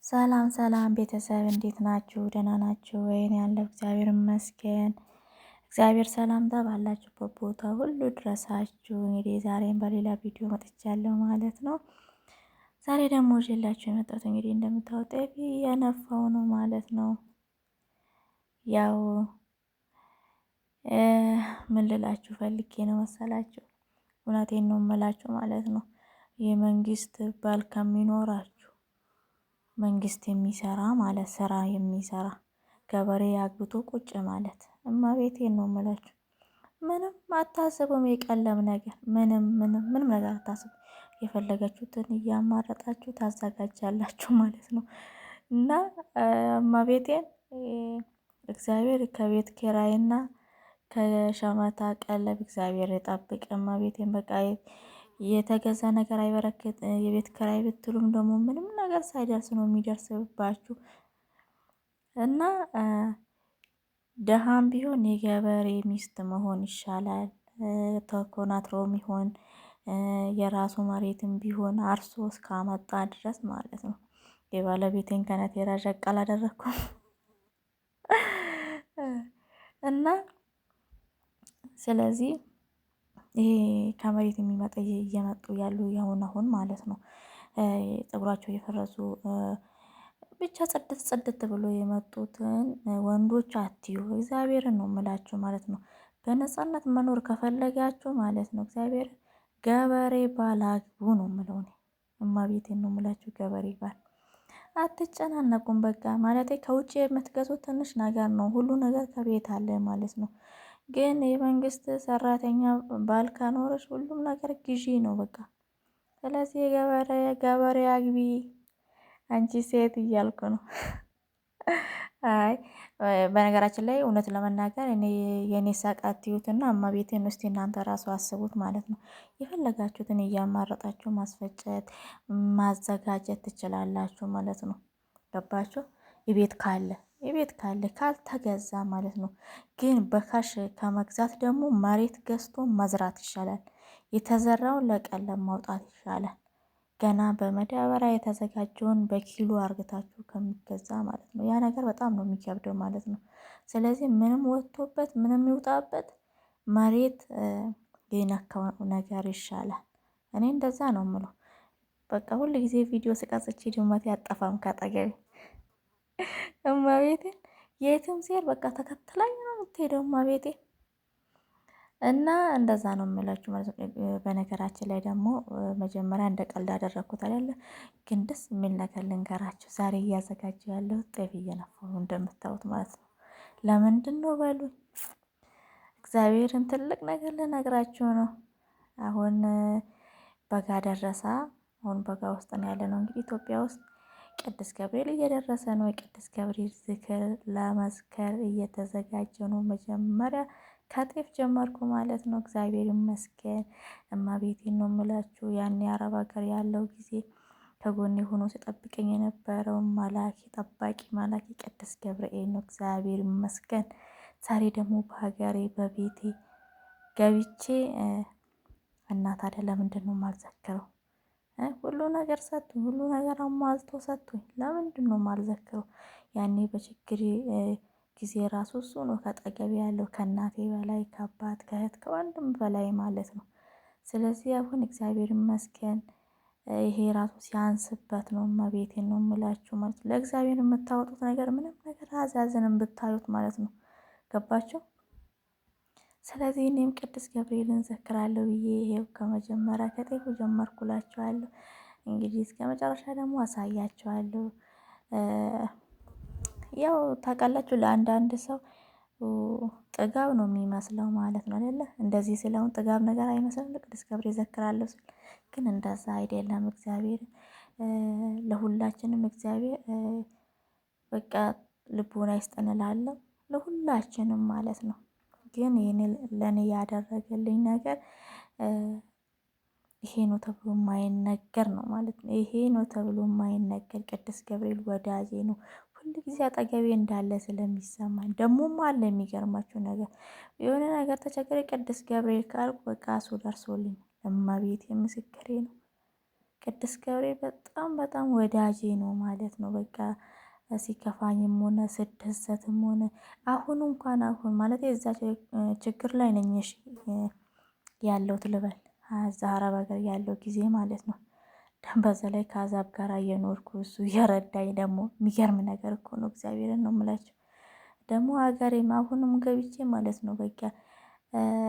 ሰላም ሰላም ቤተሰብ እንዴት ናችሁ? ደህና ናችሁ ወይ? እኔ ያለው እግዚአብሔር ይመስገን። እግዚአብሔር ሰላምታ ባላችሁበት ቦታ ሁሉ ድረሳችሁ። እንግዲህ ዛሬም በሌላ ቪዲዮ መጥቻለሁ ማለት ነው። ዛሬ ደግሞ ይዤላችሁ የመጣሁት እንግዲህ እንደምታዩት ጤፍ እየነፋው ነው ማለት ነው። ያው ምን ልላችሁ ፈልጌ ነው መሰላችሁ? እውነቴን ነው የምላችሁ ማለት ነው። የመንግስት ባል ከሚኖራችሁ መንግስት የሚሰራ ማለት ስራ የሚሰራ ገበሬ አግብቶ ቁጭ ማለት እመቤቴን ነው የምላችሁ። ምንም አታስቡም። የቀለም ነገር ምንም ነገር አታስቡ። የፈለጋችሁትን እያማረጣችሁ ታዘጋጃላችሁ ማለት ነው። እና እመቤቴን እግዚአብሔር ከቤት ኪራይና ከሸመታ ቀለብ እግዚአብሔር የጠብቅ። እመቤቴን በቃ የተገዛ ነገር አይበረክት። የቤት ኪራይ ብትሉም ደግሞ ምንም ነገር ሳይደርስ ነው የሚደርስባችሁ። እና ደሃም ቢሆን የገበሬ ሚስት መሆን ይሻላል። ተኮናትሮም ቢሆን የራሱ መሬትም ቢሆን አርሶ እስካመጣ ድረስ ማለት ነው። የባለቤቴን ከነቴራ ሸቅ አላደረኩም እና ስለዚህ ይሄ ከመሬት የሚመጣ እየመጡ ያሉ አሁን ማለት ነው። ፀጉራቸው እየፈረሱ ብቻ ጽድት ብሎ የመጡትን ወንዶች አትዩ። እግዚአብሔርን ነው የምላችሁ ማለት ነው። በነፃነት መኖር ከፈለጋችሁ ማለት ነው እግዚአብሔር ገበሬ ባል አግቡ ነው የምለው እኔ። እመቤቴን ነው የምላችሁ ገበሬ ባል አትጨናነቁም። በቃ ማለት ከውጭ የምትገዙት ትንሽ ነገር ነው። ሁሉ ነገር ከቤት አለ ማለት ነው። ግን የመንግስት ሰራተኛ ባል ካኖረሽ ሁሉም ነገር ግዢ ነው በቃ። ስለዚህ ገበሬ አግቢ አንቺ ሴት እያልኩ ነው። አይ በነገራችን ላይ እውነት ለመናገር እኔ የኔ ሳቅ አትዩትና እመቤቴን ውስጥ እናንተ ራሱ አስቡት ማለት ነው። የፈለጋችሁትን እያማረጣችሁ ማስፈጨት ማዘጋጀት ትችላላችሁ ማለት ነው። ገባችሁ? የቤት ካለ ካልተገዛ ማለት ነው። ግን በካሽ ከመግዛት ደግሞ መሬት ገዝቶ መዝራት ይሻላል። የተዘራውን ለቀለም ማውጣት ይሻላል። ገና በመዳበሪያ የተዘጋጀውን በኪሎ አርግታችሁ ከሚገዛ ማለት ነው። ያ ነገር በጣም ነው የሚከብደው ማለት ነው። ስለዚህ ምንም ወጥቶበት ምንም ይውጣበት መሬት የነካው ነገር ይሻላል። እኔ እንደዛ ነው የምለው። በቃ ሁሉ ጊዜ ቪዲዮ ስቀርጽ ድመቴ አጠፋም ካጠገቤ እመቤቴን የትም ሲሄድ በቃ ተከትላኝ ነው የምትሄደው እመቤቴ። እና እንደዛ ነው የምላችሁ ማለት ነው። በነገራችን ላይ ደግሞ መጀመሪያ እንደ ቀልድ አደረኩት አይደለ? ግን ደስ የሚል ነገር ልንገራችሁ። ዛሬ እያዘጋጀሁ ያለው ጤፍ እየነፋሁ እንደምታዩት ማለት ነው። ለምንድን ነው በሉኝ። እግዚአብሔርን ትልቅ ነገር ልነግራችሁ ነው። አሁን በጋ ደረሳ። አሁን በጋ ውስጥ ነው ያለ ነው እንግዲህ ኢትዮጵያ ውስጥ ቅዱስ ገብርኤል እየደረሰ ነው። የቅዱስ ገብርኤል ዝክር ለመዝከር እየተዘጋጀ ነው። መጀመሪያ ከጤፍ ጀመርኩ ማለት ነው። እግዚአብሔር ይመስገን። እመቤቴን ነው የምላችሁ። ያኔ አረብ ሀገር ያለው ጊዜ ከጎኔ ሆኖ ሲጠብቀኝ የነበረው መላኪ ጠባቂ መላኪ ቅዱስ ገብርኤል ነው። እግዚአብሔር ይመስገን። ዛሬ ደግሞ በሀገሬ በቤቴ ገብቼ እና ታዲያ ለምንድን ነው የማልዘክረው? ሁሉ ነገር ሰጥቶኝ ሁሉ ነገር አሟልቶ ሰጥቶኝ ለምንድን ነው የማልዘክረው? ያኔ በችግሬ ጊዜ ራሱ እሱ ነው ከአጠገቤ ያለው ከእናቴ በላይ ከአባት ከእህት ከወንድም በላይ ማለት ነው። ስለዚህ አሁን እግዚአብሔር ይመስገን ይሄ ራሱ ሲያንስበት ነው። እመቤቴን ነው የምላችሁ ማለት ነው። ለእግዚአብሔር የምታወጡት ነገር ምንም ነገር አያዛዝንም ብታዩት ማለት ነው። ገባችሁ? ስለዚህ እኔም ቅዱስ ገብርኤልን ዘክራለሁ ብዬ ይሄው ከመጀመሪያ ከጤፉ ጀመርኩላችኋለሁ። እንግዲህ እስከ መጨረሻ ደግሞ አሳያችኋለሁ። ያው ታውቃላችሁ ለአንዳንድ ሰው ጥጋብ ነው የሚመስለው ማለት ነው አይደለ? እንደዚህ ስለሆን ጥጋብ ነገር አይመስልም። ቅዱስ ገብርኤል ዘክራለሁ ስል ግን እንደዛ አይደለም። እግዚአብሔር ለሁላችንም እግዚአብሔር በቃ ልቦና ይስጠን እላለሁ። ለሁላችንም ማለት ነው። ግን ይሄን ለኔ ያደረገልኝ ነገር ይሄ ነው ተብሎ የማይነገር ነው ማለት ነው። ይሄ ነው ተብሎ የማይነገር ቅዱስ ገብርኤል ወዳጄ ነው። ሁሉ ጊዜ አጠገቤ እንዳለ ስለሚሰማኝ ደግሞም አለ። የሚገርማችሁ ነገር የሆነ ነገር ተቸግሬ ቅዱስ ገብርኤል ካልኩ በቃ እሱ ደርሶልኝ እመቤቴ ምስክሬ ነው። ቅዱስ ገብርኤል በጣም በጣም ወዳጄ ነው ማለት ነው። በቃ ሲከፋኝም ሆነ ስደሰትም ሆነ አሁን ማለት የዛ ችግር ላይ ነኝ። እሺ ያለሁት ልበል እዛ አረብ ሀገር ያለው ጊዜ ማለት ነው። በዛ ላይ ከአዛብ ጋር እየኖርኩ እሱ እየረዳኝ ደግሞ የሚገርም ነገር እኮ ነው። እግዚአብሔርን ነው የምላቸው። ደግሞ ሀገሬም አሁንም ገብቼ ማለት ነው በቃ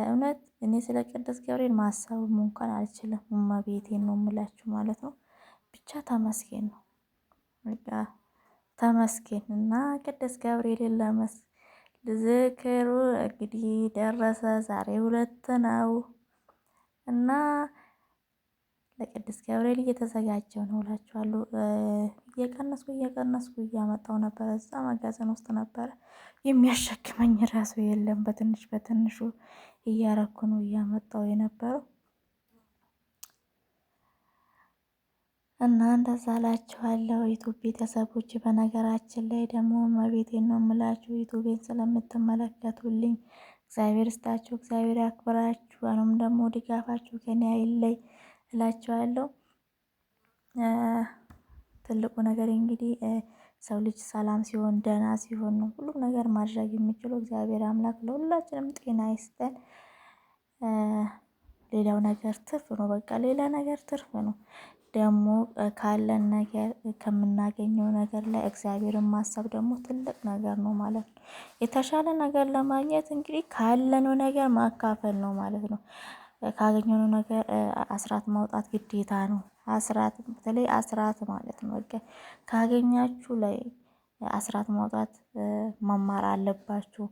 እውነት እኔ ስለ ቅዱስ ገብርኤል ማሰብም እንኳን አልችልም። እመቤቴን ነው የምላችሁ ማለት ነው። ብቻ ተመስገን ነው በቃ ተመስገን እና ቅዱስ ገብርኤልን ዝክሩ እንግዲህ ደረሰ። ዛሬ 2 ነው እና ለቅዱስ ገብርኤል እየተዘጋጀው ነው እላችኋለሁ። እየቀነስኩ እያመጣው ነበረ። እዛ መጋዘን ውስጥ ነበረ የሚያሸክመኝ ራሱ የለም። በትንሽ በትንሹ እያረኩ ነው እያመጣው የነበረው እና እንደዛ እላችኋለሁ። ዩቱብ ቤተሰቦች በነገራችን ላይ ደግሞ እመቤቴን ነው የምላችሁ ዩቱቤን ስለምትመለከቱልኝ እግዚአብሔር ይስጣችሁ፣ እግዚአብሔር ያክብራችሁ። አሁንም ደግሞ ድጋፋችሁ ከኔ አይለይ እላችኋለሁ። ትልቁ ነገር እንግዲህ ሰው ልጅ ሰላም ሲሆን ደህና ሲሆን ነው ሁሉም ነገር ማድረግ የሚችለው። እግዚአብሔር አምላክ ለሁላችንም ጤና ይስጠን። ሌላው ነገር ትርፍ ነው። በቃ ሌላ ነገር ትርፍ ነው። ደግሞ ካለን ነገር ከምናገኘው ነገር ላይ እግዚአብሔርን ማሰብ ደግሞ ትልቅ ነገር ነው ማለት ነው። የተሻለ ነገር ለማግኘት እንግዲህ ካለነው ነገር ማካፈል ነው ማለት ነው። ካገኘነው ነገር አስራት ማውጣት ግዴታ ነው። አስራት በተለይ አስራት ማለት ነው በቃ ካገኛችሁ ላይ አስራት ማውጣት መማር አለባችሁ።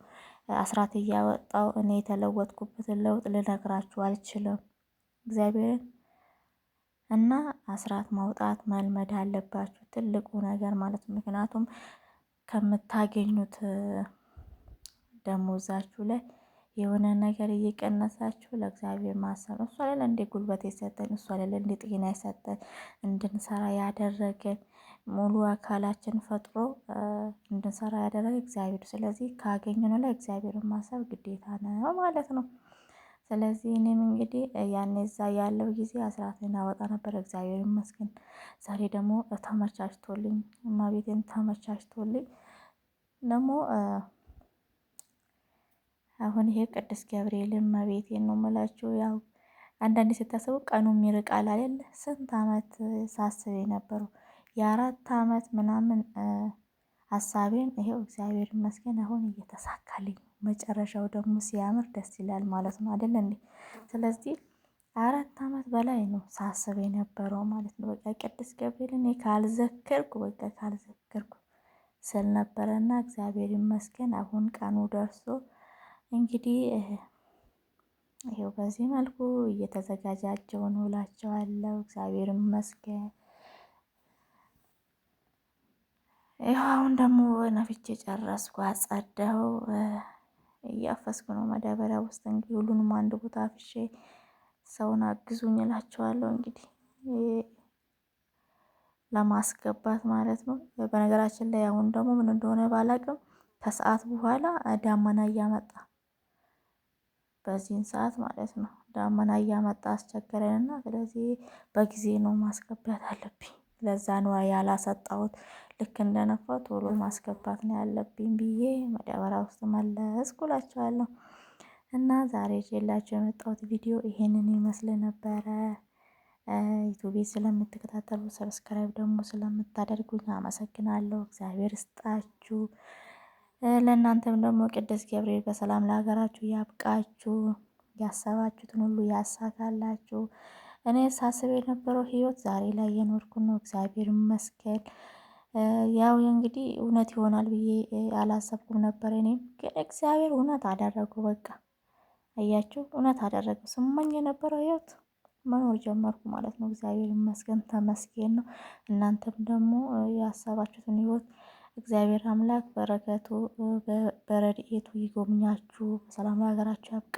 አስራት እያወጣው እኔ የተለወጥኩበትን ለውጥ ልነግራችሁ አልችልም። እግዚአብሔርን እና አስራት ማውጣት መልመድ አለባችሁ ትልቁ ነገር ማለት ነው። ምክንያቱም ከምታገኙት ደሞዛችሁ ላይ የሆነ ነገር እየቀነሳችሁ ለእግዚአብሔር ማሰብ እሱ አይደለ እንዴ ጉልበት የሰጠን፣ እሱ አይደለ እንዴ ጤና የሰጠን፣ እንድንሰራ ያደረገን፣ ሙሉ አካላችን ፈጥሮ እንድንሰራ ያደረገ እግዚአብሔር። ስለዚህ ካገኘነው ላይ እግዚአብሔርን ማሰብ ግዴታ ነው ማለት ነው። ስለዚህ እኔም እንግዲህ ያኔ እዛ ያለው ጊዜ አስራቴን አወጣ ነበር። እግዚአብሔር ይመስገን። ዛሬ ደግሞ ተመቻችቶልኝ እመቤቴን ተመቻችቶልኝ ደግሞ አሁን ይሄ ቅዱስ ገብርኤል እመቤቴን ነው የምላችሁ። ያው አንዳንዴ ስታስቡ ቀኑም ይርቃል አይደል? ስንት አመት ሳስብ የነበረው የ4 አመት ምናምን ሀሳቤን ይሄው እግዚአብሔር ይመስገን አሁን እየተሳካልኝ፣ መጨረሻው ደግሞ ሲያምር ደስ ይላል ማለት ነው አይደል እንዴ? ስለዚህ 4 አመት በላይ ነው ሳስብ የነበረው ማለት ነው። በቃ ቅዱስ ገብርኤል እኔ ካልዘከርኩ ስል ነበረና እግዚአብሔር ይመስገን አሁን ቀኑ ደርሶ እንግዲህ ይሄው በዚህ መልኩ እየተዘጋጃጀው ነው እላቸዋለሁ። እግዚአብሔር ይመስገን። ይኸው አሁን ደግሞ ነፍቼ ጨረስኩ፣ አጸዳሁ፣ እያፈስኩ ነው መዳበሪያ ውስጥ እንግዲህ ሁሉንም አንድ ቦታ አፍሼ ሰውን አግዙኝ እላቸዋለሁ እንግዲህ ለማስገባት ማለት ነው። በነገራችን ላይ አሁን ደግሞ ምን እንደሆነ ባላቅም ከሰዓት በኋላ ዳመና እያመጣ በዚህን ሰዓት ማለት ነው ዳመና እያመጣ አስቸገረንና ስለዚህ በጊዜ ነው ማስገባት አለብኝ። ለዛ ነው ያላሰጣሁት። ልክ እንደነፋው ቶሎ ማስገባት ነው ያለብኝ ብዬ መዳበሪያ ውስጥ መለስኩ እላቸዋለሁ። እና ዛሬ ይዤላችሁ የመጣሁት ቪዲዮ ይሄንን ይመስል ነበረ። ዩቲዩብ ስለምትከታተሉ ሰብስክራይብ ደግሞ ስለምታደርጉኝ አመሰግናለሁ። እግዚአብሔር ይስጣችሁ። ለእናንተም ደግሞ ቅዱስ ገብርኤል በሰላም ለሀገራችሁ ያብቃችሁ፣ ያሰባችሁትን ሁሉ ያሳካላችሁ። እኔ ሳስብ የነበረው ህይወት ዛሬ ላይ የኖርኩ ነው። እግዚአብሔር ይመስገን። ያው እንግዲህ እውነት ይሆናል ብዬ አላሰብኩም ነበር። እኔም ግን እግዚአብሔር እውነት አደረገው። በቃ አያችሁ፣ እውነት አደረገው። ስመኝ የነበረው ህይወት መኖር ጀመርኩ ማለት ነው። እግዚአብሔር ይመስገን፣ ተመስገን ነው። እናንተም ደግሞ ያሰባችሁትን ህይወት እግዚአብሔር አምላክ በረከቱ በረድኤቱ ይጎብኛችሁ፣ በሰላም ለሀገራችሁ ያብቃ።